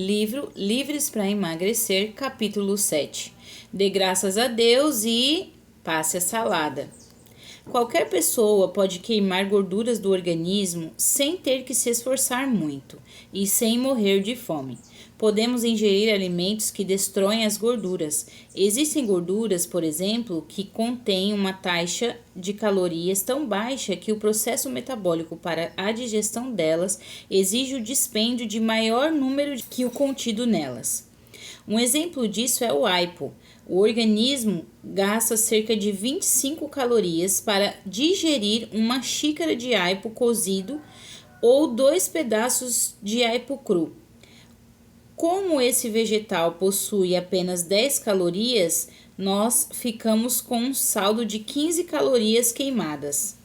Livro Livres para Emagrecer, capítulo 7. Dê graças a Deus e passe a salada. Qualquer pessoa pode queimar gorduras do organismo sem ter que se esforçar muito e sem morrer de fome. Podemos ingerir alimentos que destroem as gorduras. Existem gorduras, por exemplo, que contêm uma taxa de calorias tão baixa que o processo metabólico para a digestão delas exige o dispêndio de maior número que o contido nelas. Um exemplo disso é o AIPO. O organismo gasta cerca de 25 calorias para digerir uma xícara de aipo cozido ou 2 pedaços de aipo cru. Como esse vegetal possui apenas 10 calorias, nós ficamos com um saldo de 15 calorias queimadas.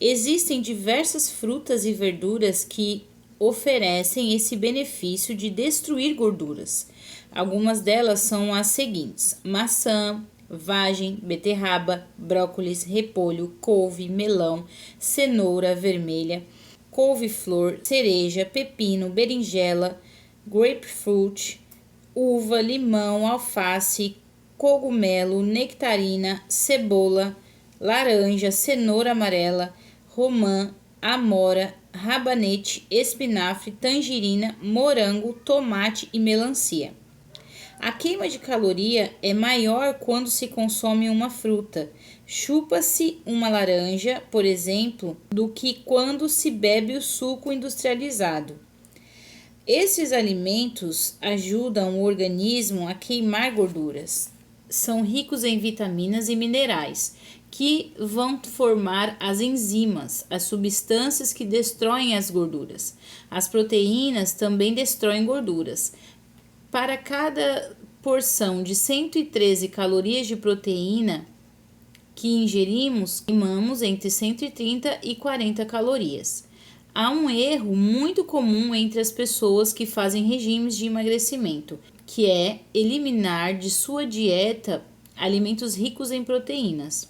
Existem diversas frutas e verduras que oferecem esse benefício de destruir gorduras. Algumas delas são as seguintes: maçã, vagem, beterraba, brócolis, repolho, couve, melão, cenoura vermelha, couve-flor, cereja, pepino, berinjela, grapefruit, uva, limão, alface, cogumelo, nectarina, cebola, laranja, cenoura amarela, romã, amora, rabanete, espinafre, tangerina, morango, tomate e melancia. A queima de caloria é maior quando se consome uma fruta. Chupa-se uma laranja, por exemplo, do que quando se bebe o suco industrializado. Esses alimentos ajudam o organismo a queimar gorduras. São ricos em vitaminas e minerais, que vão formar as enzimas, as substâncias que destroem as gorduras. As proteínas também destroem gorduras. Para cada porção de 113 calorias de proteína que ingerimos, queimamos entre 130 e 40 calorias. Há um erro muito comum entre as pessoas que fazem regimes de emagrecimento, que é eliminar de sua dieta alimentos ricos em proteínas.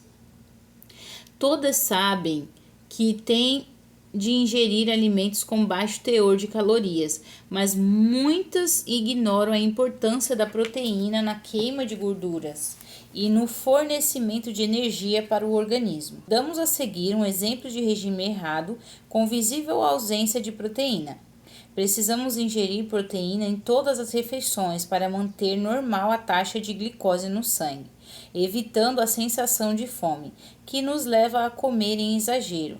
Todas sabem que tem de ingerir alimentos com baixo teor de calorias, mas muitas ignoram a importância da proteína na queima de gorduras e no fornecimento de energia para o organismo. Damos a seguir um exemplo de regime errado com visível ausência de proteína. Precisamos ingerir proteína em todas as refeições para manter normal a taxa de glicose no sangue, evitando a sensação de fome, que nos leva a comer em exagero.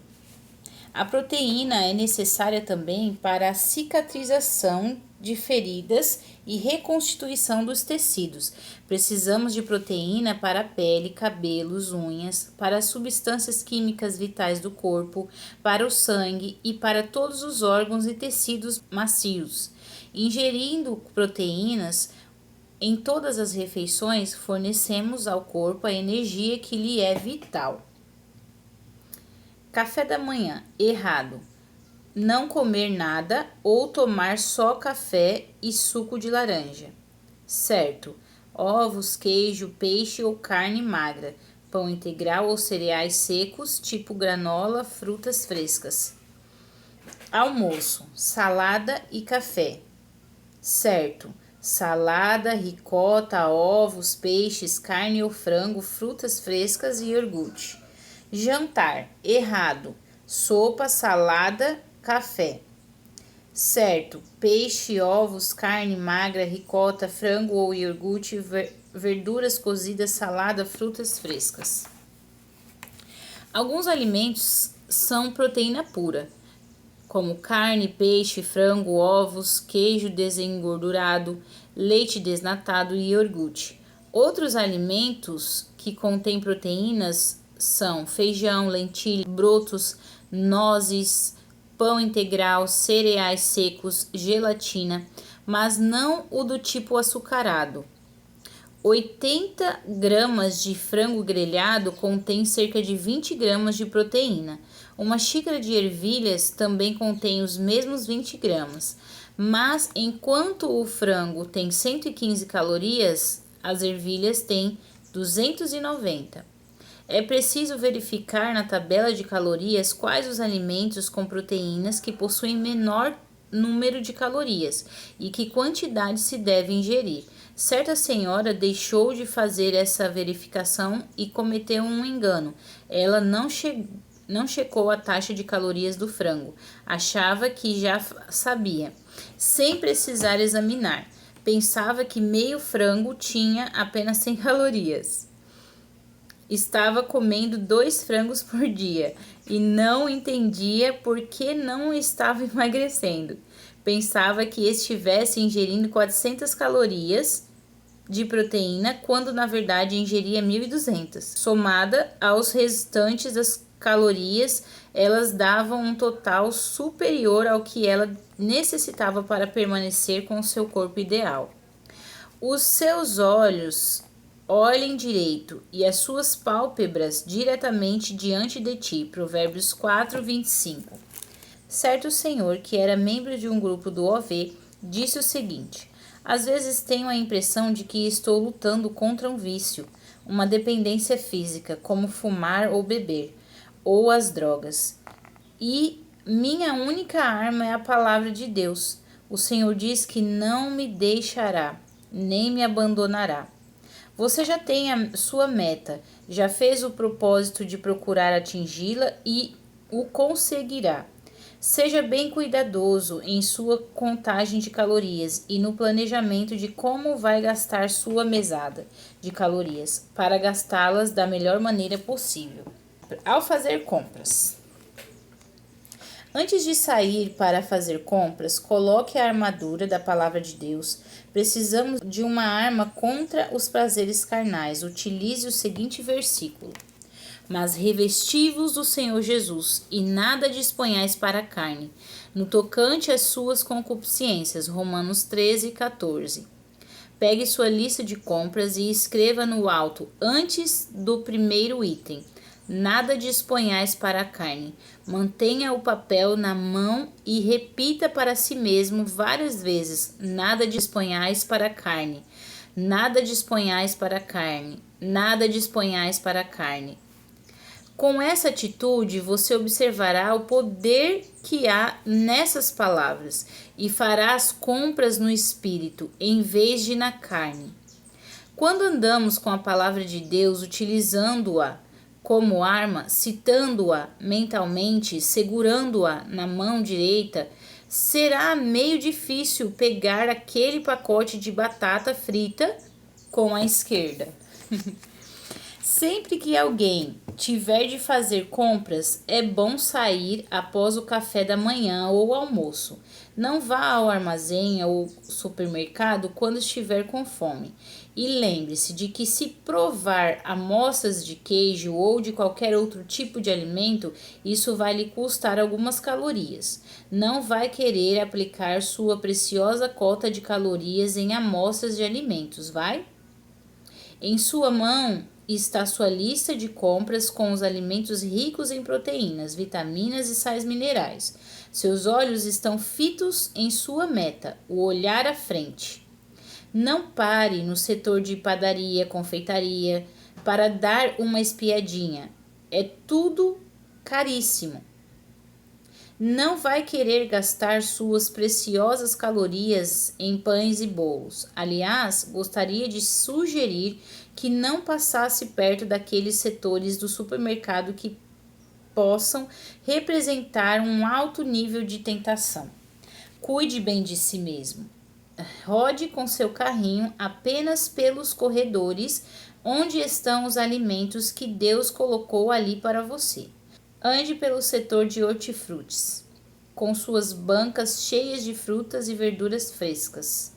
A proteína é necessária também para a cicatrização de feridas e reconstituição dos tecidos. Precisamos de proteína para a pele, cabelos, unhas, para as substâncias químicas vitais do corpo, para o sangue e para todos os órgãos e tecidos macios. Ingerindo proteínas em todas as refeições, fornecemos ao corpo a energia que lhe é vital. Café da manhã, errado. Não comer nada ou tomar só café e suco de laranja. Certo. Ovos, queijo, peixe ou carne magra. Pão integral ou cereais secos, tipo granola, frutas frescas. Almoço, salada e café. Certo. Salada, ricota, ovos, peixes, carne ou frango, frutas frescas e iogurte. Jantar, errado. Sopa, salada, café. Certo. Peixe, ovos, carne magra, ricota, frango ou iogurte, verduras cozidas, salada, frutas frescas. Alguns alimentos são proteína pura, como carne, peixe, frango, ovos, queijo desengordurado, leite desnatado e iogurte. Outros alimentos que contêm proteínas são feijão, lentilha, brotos, nozes, pão integral, cereais secos, gelatina, mas não o do tipo açucarado. 80 gramas de frango grelhado contém cerca de 20 gramas de proteína. Uma xícara de ervilhas também contém os mesmos 20 gramas, mas enquanto o frango tem 115 calorias, as ervilhas têm 290. É preciso verificar na tabela de calorias quais os alimentos com proteínas que possuem menor número de calorias e que quantidade se deve ingerir. Certa senhora deixou de fazer essa verificação e cometeu um engano. Ela não checou a taxa de calorias do frango. Achava que já sabia, sem precisar examinar. Pensava que meio frango tinha apenas 100 calorias. Estava comendo 2 frangos por dia e não entendia por que não estava emagrecendo. Pensava que estivesse ingerindo 400 calorias de proteína, quando na verdade ingeria 1.200. Somada aos restantes das calorias, elas davam um total superior ao que ela necessitava para permanecer com seu corpo ideal. Os seus olhos olhem direito e as suas pálpebras diretamente diante de ti. Provérbios 4, 25. Certo senhor, que era membro de um grupo do OV, disse o seguinte: às vezes tenho a impressão de que estou lutando contra um vício, uma dependência física, como fumar ou beber, ou as drogas. E minha única arma é a palavra de Deus. O Senhor diz que não me deixará, nem me abandonará. Você já tem a sua meta, já fez o propósito de procurar atingi-la e o conseguirá. Seja bem cuidadoso em sua contagem de calorias e no planejamento de como vai gastar sua mesada de calorias, para gastá-las da melhor maneira possível. Ao fazer compras. Antes de sair para fazer compras, coloque a armadura da palavra de Deus. Precisamos de uma arma contra os prazeres carnais. Utilize o seguinte versículo: mas revesti-vos do Senhor Jesus, e nada disponhais para a carne, no tocante às suas concupiscências. Romanos 13, 14. Pegue sua lista de compras e escreva no alto, antes do primeiro item: nada disponhais para a carne. Mantenha o papel na mão e repita para si mesmo várias vezes: nada disponhais para a carne. Nada disponhais para a carne. Nada disponhais para a carne. Com essa atitude, você observará o poder que há nessas palavras e fará as compras no espírito, em vez de na carne. Quando andamos com a palavra de Deus, utilizando-a como arma, citando-a mentalmente, segurando-a na mão direita, será meio difícil pegar aquele pacote de batata frita com a esquerda. Sempre que alguém tiver de fazer compras, é bom sair após o café da manhã ou almoço. Não vá ao armazém ou supermercado quando estiver com fome. E lembre-se de que, se provar amostras de queijo ou de qualquer outro tipo de alimento, isso vai lhe custar algumas calorias. Não vai querer aplicar sua preciosa cota de calorias em amostras de alimentos, vai? Em sua mão está sua lista de compras com os alimentos ricos em proteínas, vitaminas e sais minerais. Seus olhos estão fitos em sua meta, o olhar à frente. Não pare no setor de padaria, confeitaria, para dar uma espiadinha. É tudo caríssimo. Não vai querer gastar suas preciosas calorias em pães e bolos. Aliás, gostaria de sugerir que não passasse perto daqueles setores do supermercado que possam representar um alto nível de tentação. Cuide bem de si mesmo. Rode com seu carrinho apenas pelos corredores onde estão os alimentos que Deus colocou ali para você. Ande pelo setor de hortifrutis, com suas bancas cheias de frutas e verduras frescas.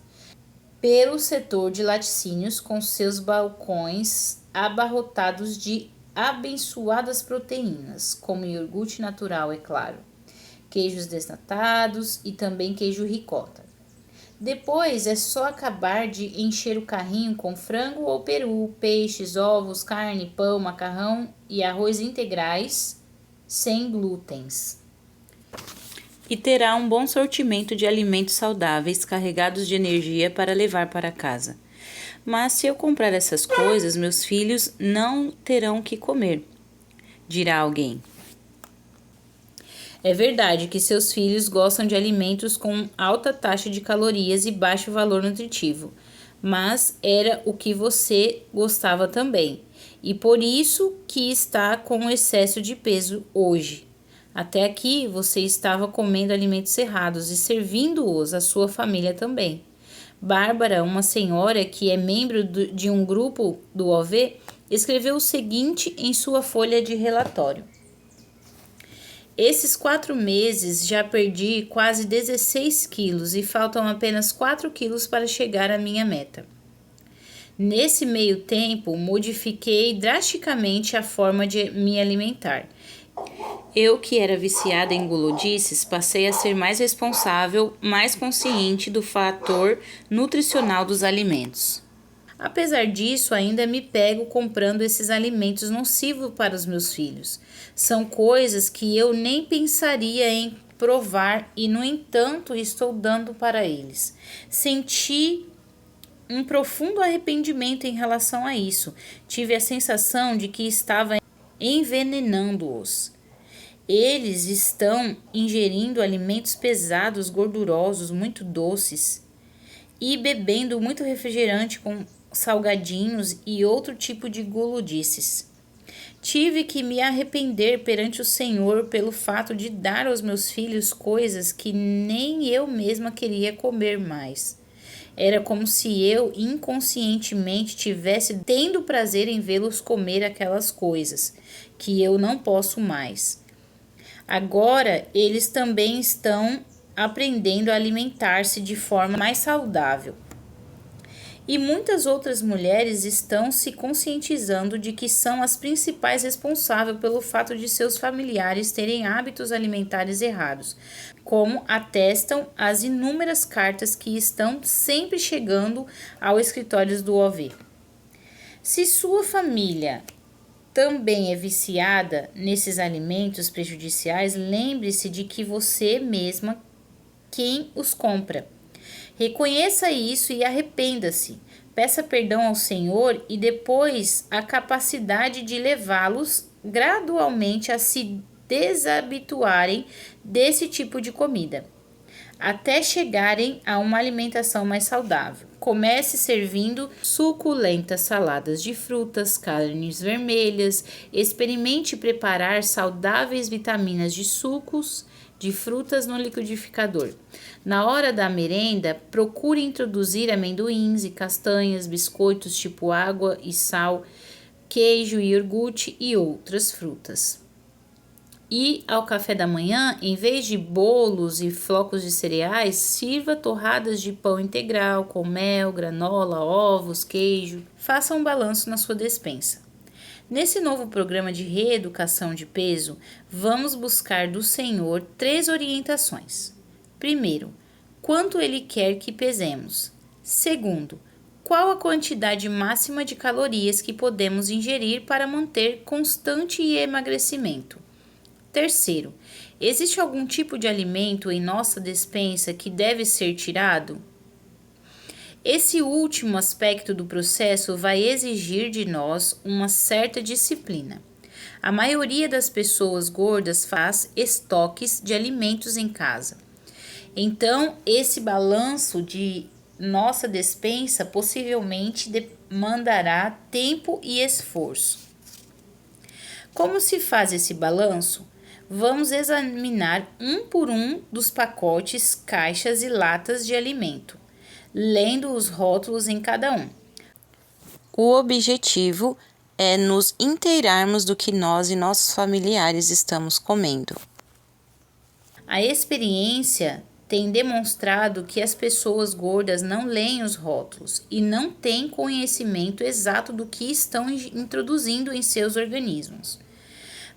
Pelo setor de laticínios, com seus balcões abarrotados de abençoadas proteínas, como iogurte natural, é claro, queijos desnatados e também queijo ricota. Depois é só acabar de encher o carrinho com frango ou peru, peixes, ovos, carne, pão, macarrão e arroz integrais sem glútens. E terá um bom sortimento de alimentos saudáveis carregados de energia para levar para casa. Mas se eu comprar essas coisas, meus filhos não terão o que comer, dirá alguém. É verdade que seus filhos gostam de alimentos com alta taxa de calorias e baixo valor nutritivo, mas era o que você gostava também, e por isso que está com excesso de peso hoje. Até aqui você estava comendo alimentos errados e servindo-os à sua família também. Bárbara, uma senhora que é membro de um grupo do OV, escreveu o seguinte em sua folha de relatório: esses 4 meses já perdi quase 16 quilos e faltam apenas 4 quilos para chegar à minha meta. Nesse meio tempo, modifiquei drasticamente a forma de me alimentar. Eu, que era viciada em gulodices, passei a ser mais responsável, mais consciente do fator nutricional dos alimentos. Apesar disso, ainda me pego comprando esses alimentos nocivos para os meus filhos. São coisas que eu nem pensaria em provar e, no entanto, estou dando para eles. Senti um profundo arrependimento em relação a isso. Tive a sensação de que estava envenenando-os. Eles estão ingerindo alimentos pesados, gordurosos, muito doces e bebendo muito refrigerante com salgadinhos e outro tipo de gulodices. Tive que me arrepender perante o Senhor pelo fato de dar aos meus filhos coisas que nem eu mesma queria comer mais. Era como se eu inconscientemente tivesse tendo prazer em vê-los comer aquelas coisas que eu não posso mais. Agora eles também estão aprendendo a alimentar-se de forma mais saudável. E muitas outras mulheres estão se conscientizando de que são as principais responsáveis pelo fato de seus familiares terem hábitos alimentares errados, como atestam as inúmeras cartas que estão sempre chegando ao escritório do OV. Se sua família também é viciada nesses alimentos prejudiciais, lembre-se de que você mesma quem os compra. Reconheça isso e arrependa-se. Peça perdão ao Senhor e depois a capacidade de levá-los gradualmente a se desabituarem desse tipo de comida, até chegarem a uma alimentação mais saudável. Comece servindo suculentas saladas de frutas, carnes vermelhas. Experimente preparar saudáveis vitaminas de sucos de frutas no liquidificador. Na hora da merenda, procure introduzir amendoins e castanhas, biscoitos tipo água e sal, queijo e iogurte e outras frutas. E ao café da manhã, em vez de bolos e flocos de cereais, sirva torradas de pão integral com mel, granola, ovos, queijo. Faça um balanço na sua despensa. Nesse novo programa de reeducação de peso, vamos buscar do Senhor 3 orientações. Primeiro, quanto Ele quer que pesemos. Segundo, qual a quantidade máxima de calorias que podemos ingerir para manter constante emagrecimento. Terceiro, existe algum tipo de alimento em nossa despensa que deve ser tirado? Esse último aspecto do processo vai exigir de nós uma certa disciplina. A maioria das pessoas gordas faz estoques de alimentos em casa. Então, esse balanço de nossa despensa possivelmente demandará tempo e esforço. Como se faz esse balanço? Vamos examinar um por um dos pacotes, caixas e latas de alimento, lendo os rótulos em cada um. O objetivo é nos inteirarmos do que nós e nossos familiares estamos comendo. A experiência tem demonstrado que as pessoas gordas não leem os rótulos e não têm conhecimento exato do que estão introduzindo em seus organismos.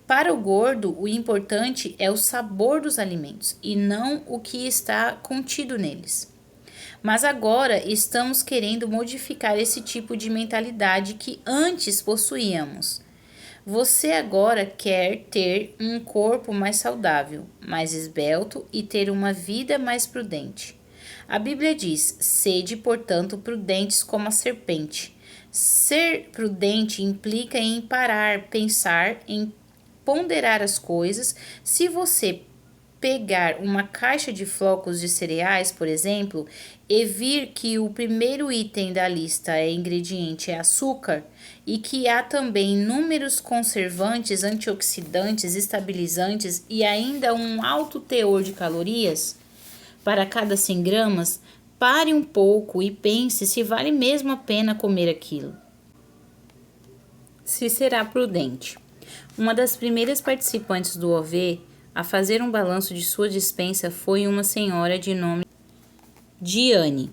Para o gordo, o importante é o sabor dos alimentos e não o que está contido neles. Mas agora estamos querendo modificar esse tipo de mentalidade que antes possuíamos. Você agora quer ter um corpo mais saudável, mais esbelto e ter uma vida mais prudente. A Bíblia diz: sede, portanto, prudentes como a serpente. Ser prudente implica em parar, pensar, em ponderar as coisas. Se você pegar uma caixa de flocos de cereais, por exemplo, e vir que o primeiro item da lista é ingrediente é açúcar e que há também inúmeros conservantes, antioxidantes, estabilizantes e ainda um alto teor de calorias para cada 100 gramas, pare um pouco e pense se vale mesmo a pena comer aquilo. Se será prudente. Uma das primeiras participantes do OV a fazer um balanço de sua despensa foi uma senhora de nome Diane.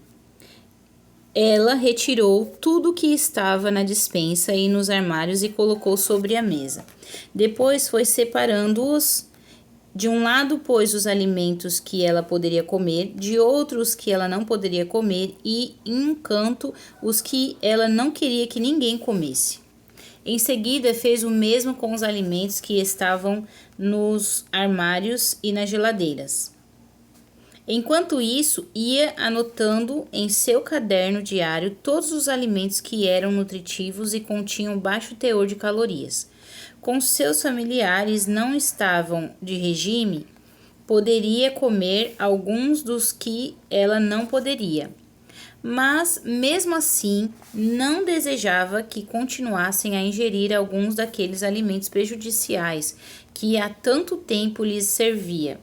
Ela retirou tudo que estava na despensa e nos armários e colocou sobre a mesa. Depois foi separando-os. De um lado pôs os alimentos que ela poderia comer, de outros que ela não poderia comer e, em um canto, os que ela não queria que ninguém comesse. Em seguida, fez o mesmo com os alimentos que estavam nos armários e nas geladeiras. Enquanto isso, ia anotando em seu caderno diário todos os alimentos que eram nutritivos e continham baixo teor de calorias. Com seus familiares não estavam de regime, poderia comer alguns dos que ela não poderia. Mas, mesmo assim, não desejava que continuassem a ingerir alguns daqueles alimentos prejudiciais que há tanto tempo lhes servia.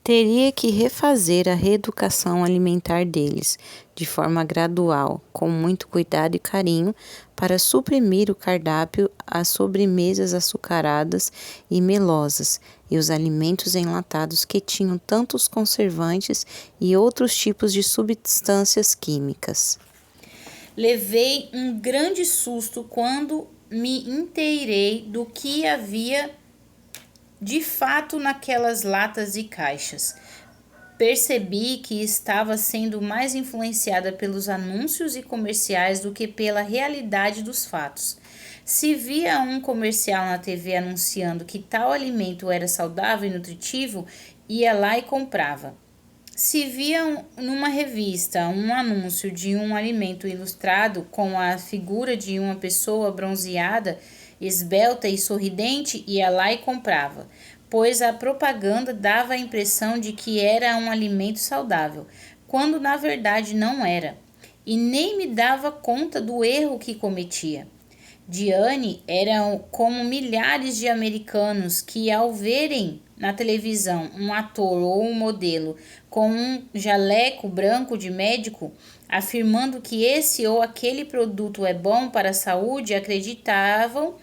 Teria que refazer a reeducação alimentar deles, de forma gradual, com muito cuidado e carinho, para suprimir o cardápio às sobremesas açucaradas e melosas e os alimentos enlatados que tinham tantos conservantes e outros tipos de substâncias químicas. Levei um grande susto quando me inteirei do que havia de fato naquelas latas e caixas. Percebi que estava sendo mais influenciada pelos anúncios e comerciais do que pela realidade dos fatos. Se via um comercial na TV anunciando que tal alimento era saudável e nutritivo, ia lá e comprava. Se via numa revista um anúncio de um alimento ilustrado com a figura de uma pessoa bronzeada, esbelta e sorridente, ia lá e comprava, pois a propaganda dava a impressão de que era um alimento saudável, quando na verdade não era, e nem me dava conta do erro que cometia. Diane era como milhares de americanos que, ao verem na televisão um ator ou um modelo com um jaleco branco de médico, afirmando que esse ou aquele produto é bom para a saúde, acreditavam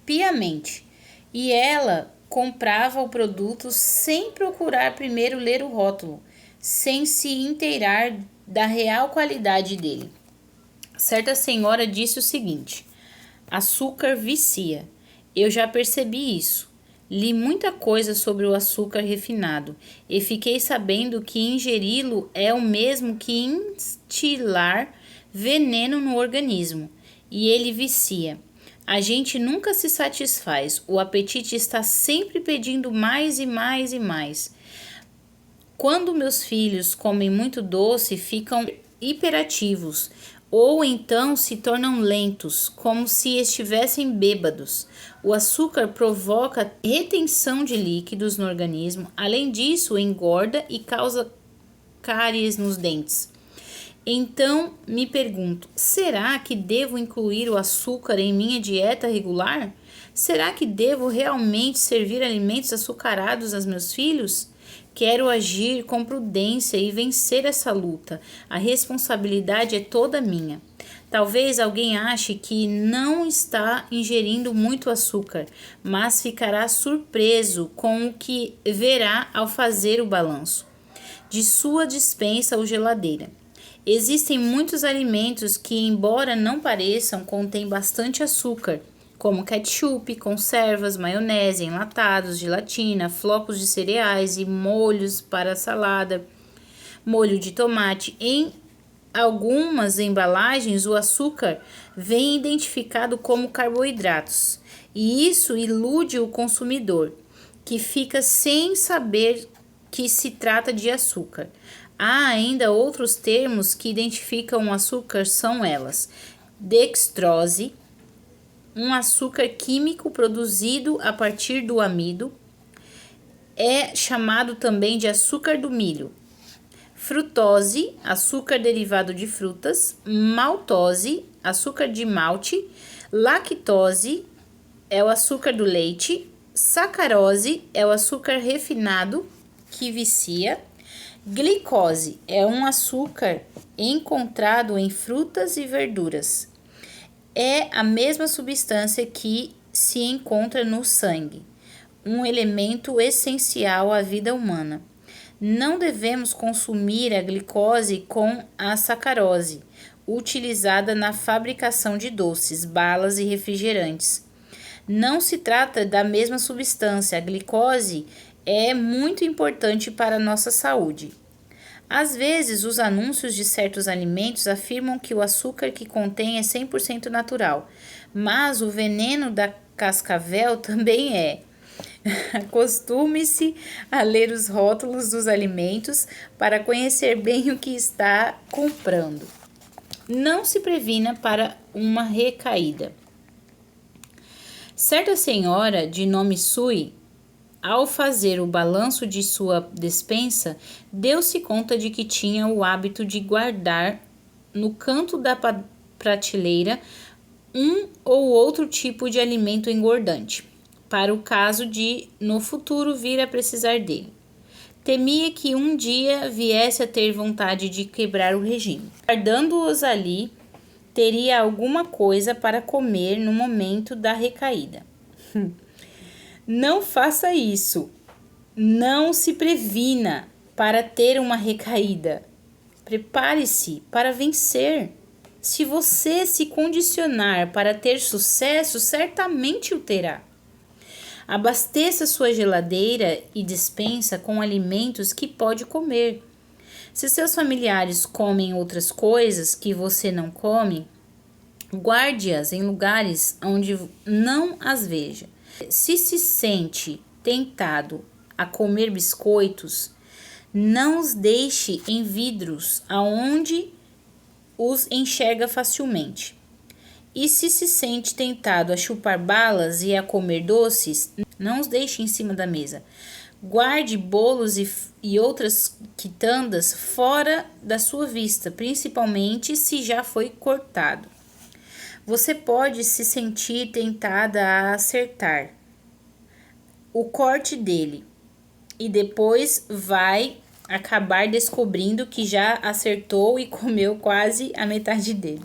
piamente. E ela comprava o produto sem procurar primeiro ler o rótulo, sem se inteirar da real qualidade dele. Certa senhora disse o seguinte: açúcar vicia. Eu já percebi isso. Li muita coisa sobre o açúcar refinado e fiquei sabendo que ingeri-lo é o mesmo que instilar veneno no organismo, e ele vicia. A gente nunca se satisfaz, o apetite está sempre pedindo mais e mais e mais. Quando meus filhos comem muito doce, ficam hiperativos, ou então se tornam lentos, como se estivessem bêbados. O açúcar provoca retenção de líquidos no organismo, além disso, engorda e causa cáries nos dentes. Então, me pergunto, será que devo incluir o açúcar em minha dieta regular? Será que devo realmente servir alimentos açucarados aos meus filhos? Quero agir com prudência e vencer essa luta. A responsabilidade é toda minha. Talvez alguém ache que não está ingerindo muito açúcar, mas ficará surpreso com o que verá ao fazer o balanço de sua despensa ou geladeira. Existem muitos alimentos que, embora não pareçam, contêm bastante açúcar, como ketchup, conservas, maionese, enlatados, gelatina, flocos de cereais e molhos para salada, molho de tomate. Em algumas embalagens, o açúcar vem identificado como carboidratos, e isso ilude o consumidor, que fica sem saber que se trata de açúcar. Há ainda outros termos que identificam o açúcar, são elas: dextrose, um açúcar químico produzido a partir do amido, é chamado também de açúcar do milho. Frutose, açúcar derivado de frutas. Maltose, açúcar de malte. Lactose é o açúcar do leite. Sacarose é o açúcar refinado que vicia. Glicose é um açúcar encontrado em frutas e verduras. É a mesma substância que se encontra no sangue, um elemento essencial à vida humana. Não devemos consumir a glicose com a sacarose, utilizada na fabricação de doces, balas e refrigerantes. Não se trata da mesma substância. A glicose é muito importante para a nossa saúde. Às vezes, os anúncios de certos alimentos afirmam que o açúcar que contém é 100% natural, mas o veneno da cascavel também é. Acostume-se a ler os rótulos dos alimentos para conhecer bem o que está comprando. Não se previna para uma recaída. Certa senhora de nome Sui, ao fazer o balanço de sua despensa, deu-se conta de que tinha o hábito de guardar no canto da prateleira um ou outro tipo de alimento engordante, para o caso de, no futuro, vir a precisar dele. Temia que um dia viesse a ter vontade de quebrar o regime. Guardando-os ali, teria alguma coisa para comer no momento da recaída. Não faça isso. Não se previna para ter uma recaída. Prepare-se para vencer. Se você se condicionar para ter sucesso, certamente o terá. Abasteça sua geladeira e despensa com alimentos que pode comer. Se seus familiares comem outras coisas que você não come, guarde-as em lugares onde não as veja. Se sente tentado a comer biscoitos, não os deixe em vidros aonde os enxerga facilmente. E se sente tentado a chupar balas e a comer doces, não os deixe em cima da mesa. Guarde bolos e outras quitandas fora da sua vista, principalmente se já foi cortado. Você pode se sentir tentada a acertar o corte dele e depois vai acabar descobrindo que já acertou e comeu quase a metade dele.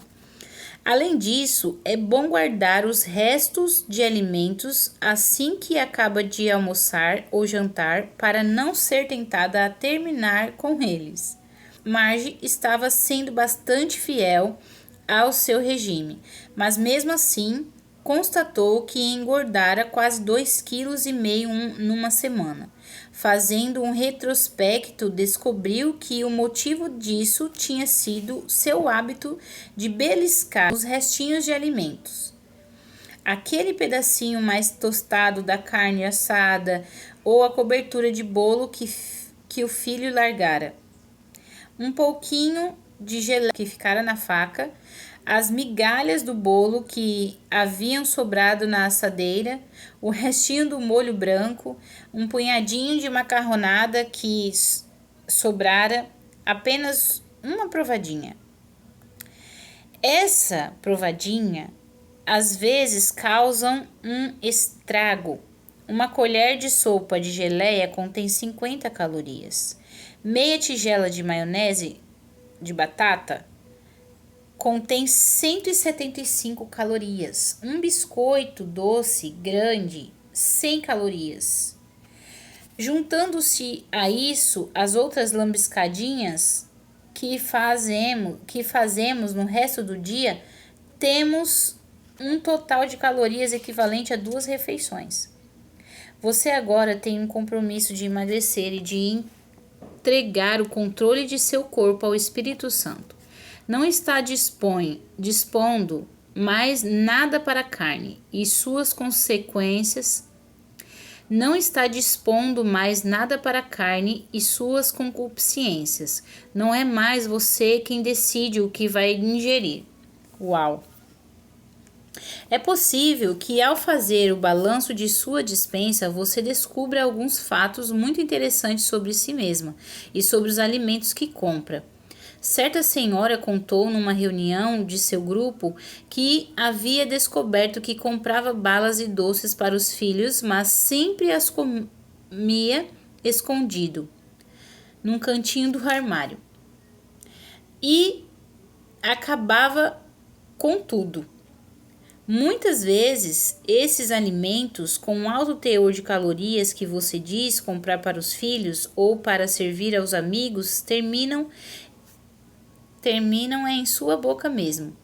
Além disso, é bom guardar os restos de alimentos assim que acaba de almoçar ou jantar para não ser tentada a terminar com eles. Marge estava sendo bastante fiel ao seu regime, mas mesmo assim constatou que engordara quase 2,5 kg numa semana. Fazendo um retrospecto, descobriu que o motivo disso tinha sido seu hábito de beliscar os restinhos de alimentos. Aquele pedacinho mais tostado da carne assada ou a cobertura de bolo que o filho largara. Um pouquinho de geleia que ficara na faca, as migalhas do bolo que haviam sobrado na assadeira, o restinho do molho branco, um punhadinho de macarronada que sobrara, apenas uma provadinha. Essa provadinha às vezes causam um estrago. Uma colher de sopa de geleia contém 50 calorias. Meia tigela de maionese de batata contém 175 calorias. Um biscoito doce grande, 100 calorias. Juntando-se a isso as outras lambiscadinhas que fazemos no resto do dia, temos um total de calorias equivalente a 2 refeições. Você agora tem um compromisso de emagrecer e de entregar o controle de seu corpo ao Espírito Santo. Não está dispondo mais nada para a carne e suas consequências. Não está dispondo mais nada para a carne e suas concupiscências. Não é mais você quem decide o que vai ingerir. Uau! É possível que, ao fazer o balanço de sua despensa, você descubra alguns fatos muito interessantes sobre si mesma e sobre os alimentos que compra. Certa senhora contou numa reunião de seu grupo que havia descoberto que comprava balas e doces para os filhos, mas sempre as comia escondido, num cantinho do armário. E acabava com tudo. Muitas vezes, esses alimentos com alto teor de calorias que você diz comprar para os filhos ou para servir aos amigos terminam em sua boca mesmo.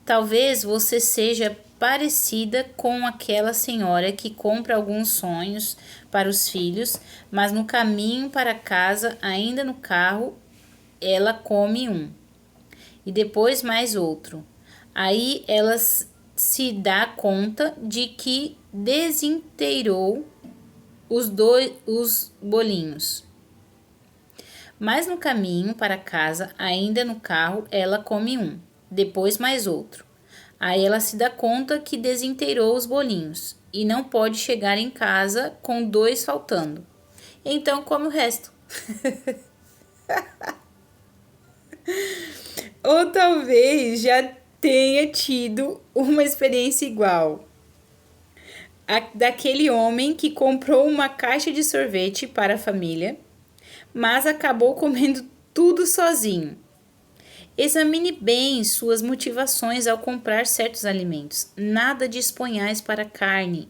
Talvez você seja parecida com aquela senhora que compra alguns sonhos para os filhos, mas no caminho para casa, ainda no carro, ela come um e depois mais outro. Aí ela se dá conta de que desinteirou os bolinhos. Mas no caminho para casa, ainda no carro, ela come um, depois mais outro. Aí ela se dá conta que desinteirou os bolinhos e não pode chegar em casa com 2 faltando. Então come o resto. Ou talvez já tenha tido uma experiência igual daquele homem que comprou uma caixa de sorvete para a família, mas acabou comendo tudo sozinho. Examine bem suas motivações ao comprar certos alimentos. Nada de esponhais para carne.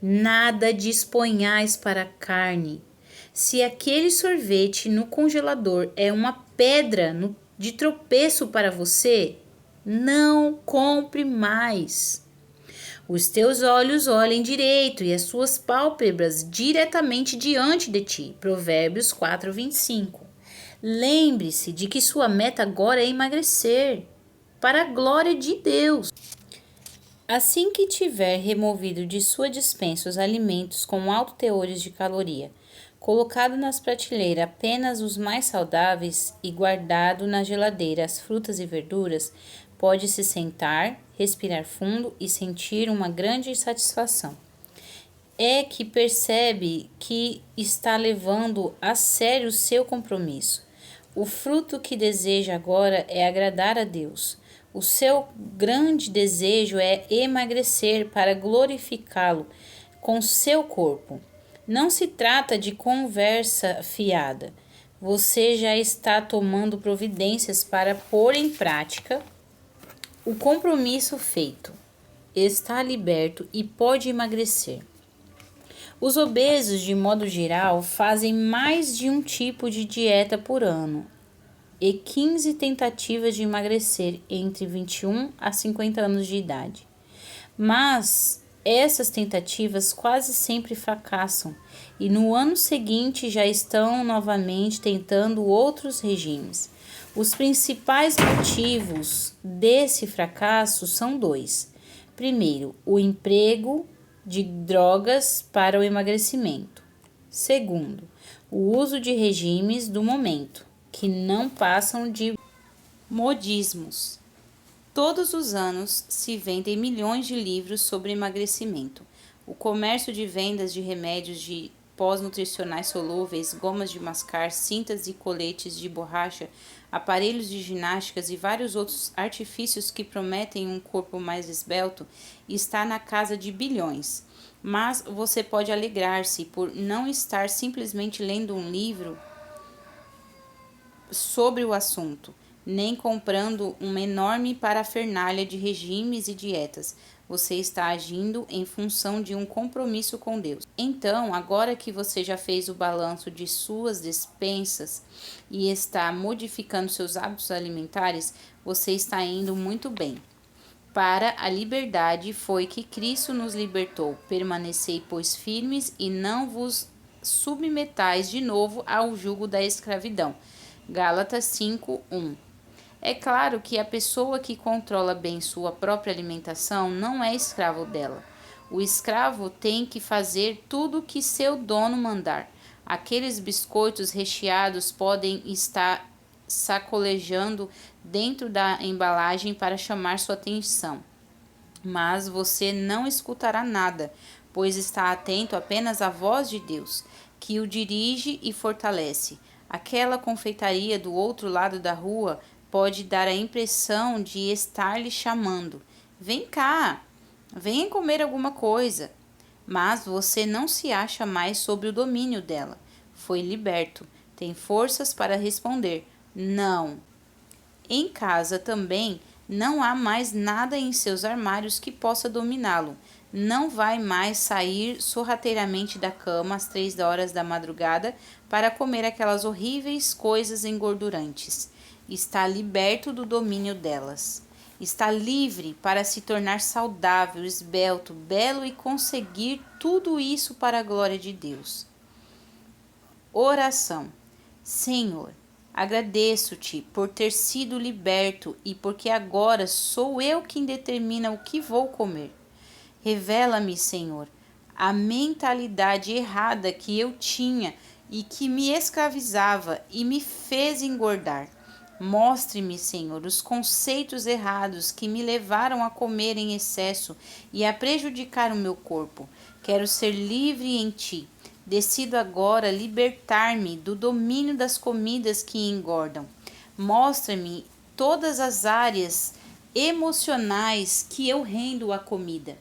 Nada de esponhais para carne. Se aquele sorvete no congelador é uma pedra de tropeço para você, não compre mais. Os teus olhos olhem direito e as suas pálpebras diretamente diante de ti. Provérbios 4:25. Lembre-se de que sua meta agora é emagrecer, para a glória de Deus. Assim que tiver removido de sua despensa os alimentos com altos teores de caloria, colocado nas prateleiras apenas os mais saudáveis e guardado na geladeira as frutas e verduras, pode se sentar, respirar fundo e sentir uma grande satisfação. É que percebe que está levando a sério o seu compromisso. O fruto que deseja agora é agradar a Deus. O seu grande desejo é emagrecer para glorificá-lo com seu corpo. Não se trata de conversa fiada. Você já está tomando providências para pôr em prática o compromisso feito. Está liberto e pode emagrecer. Os obesos, de modo geral, fazem mais de um tipo de dieta por ano e 15 tentativas de emagrecer entre 21 a 50 anos de idade. Mas essas tentativas quase sempre fracassam e no ano seguinte já estão novamente tentando outros regimes. Os principais motivos desse fracasso são 2. Primeiro, o emprego de drogas para o emagrecimento. Segundo, o uso de regimes do momento, que não passam de modismos. Todos os anos se vendem milhões de livros sobre emagrecimento. O comércio de vendas de remédios de pós-nutricionais solúveis, gomas de mascar, cintas e coletes de borracha, aparelhos de ginásticas e vários outros artifícios que prometem um corpo mais esbelto está na casa de bilhões. Mas você pode alegrar-se por não estar simplesmente lendo um livro sobre o assunto, nem comprando uma enorme parafernália de regimes e dietas. Você está agindo em função de um compromisso com Deus. Então, agora que você já fez o balanço de suas despensas e está modificando seus hábitos alimentares, você está indo muito bem. Para a liberdade foi que Cristo nos libertou. Permanecei, pois, firmes e não vos submetais de novo ao jugo da escravidão. Gálatas 5:1. É claro que a pessoa que controla bem sua própria alimentação não é escravo dela. O escravo tem que fazer tudo o que seu dono mandar. Aqueles biscoitos recheados podem estar sacolejando dentro da embalagem para chamar sua atenção. Mas você não escutará nada, pois está atento apenas à voz de Deus, que o dirige e fortalece. Aquela confeitaria do outro lado da rua pode dar a impressão de estar lhe chamando. Vem cá, venha comer alguma coisa. Mas você não se acha mais sob o domínio dela. Foi liberto. Tem forças para responder não. Em casa também não há mais nada em seus armários que possa dominá-lo. Não vai mais sair sorrateiramente da cama às 3 horas da madrugada para comer aquelas horríveis coisas engordurantes. Está liberto do domínio delas. Está livre para se tornar saudável, esbelto, belo e conseguir tudo isso para a glória de Deus. Oração. Senhor, agradeço-te por ter sido liberto e porque agora sou eu quem determina o que vou comer. Revela-me, Senhor, a mentalidade errada que eu tinha e que me escravizava e me fez engordar. Mostre-me, Senhor, os conceitos errados que me levaram a comer em excesso e a prejudicar o meu corpo. Quero ser livre em ti. Decido agora libertar-me do domínio das comidas que engordam. Mostra-me todas as áreas emocionais que eu rendo à comida.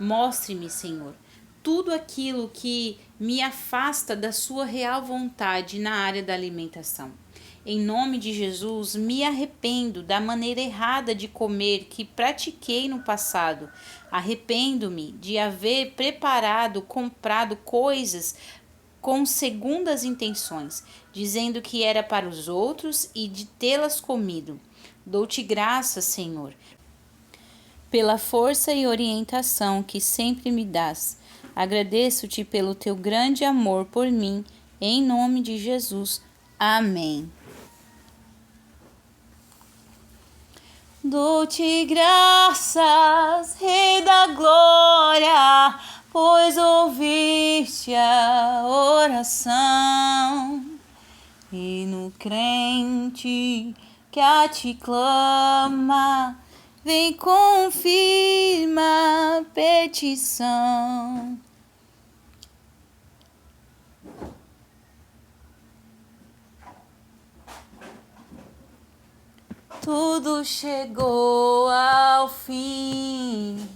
Mostre-me, Senhor, tudo aquilo que me afasta da sua real vontade na área da alimentação. Em nome de Jesus, me arrependo da maneira errada de comer que pratiquei no passado. Arrependo-me de haver comprado coisas com segundas intenções, dizendo que era para os outros e de tê-las comido. Dou-te graças, Senhor, pela força e orientação que sempre me dás. Agradeço-te pelo teu grande amor por mim, em nome de Jesus. Amém. Dou-te graças, Rei da Glória, pois ouviste a oração. E no crente que a ti clama, vem confirma a petição. Tudo chegou ao fim,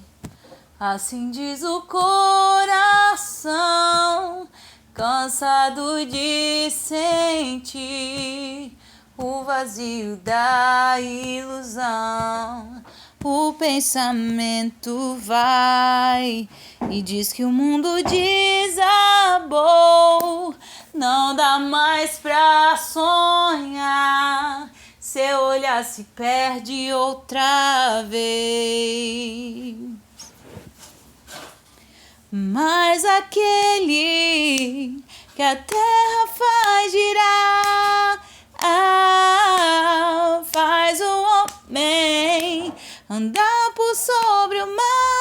assim diz o coração, cansado de sentir o vazio da ilusão. O pensamento vai e diz que o mundo desabou, não dá mais pra sonhar. Seu olhar se perde outra vez. Mas aquele que a terra faz girar, faz o homem andar por sobre o mar.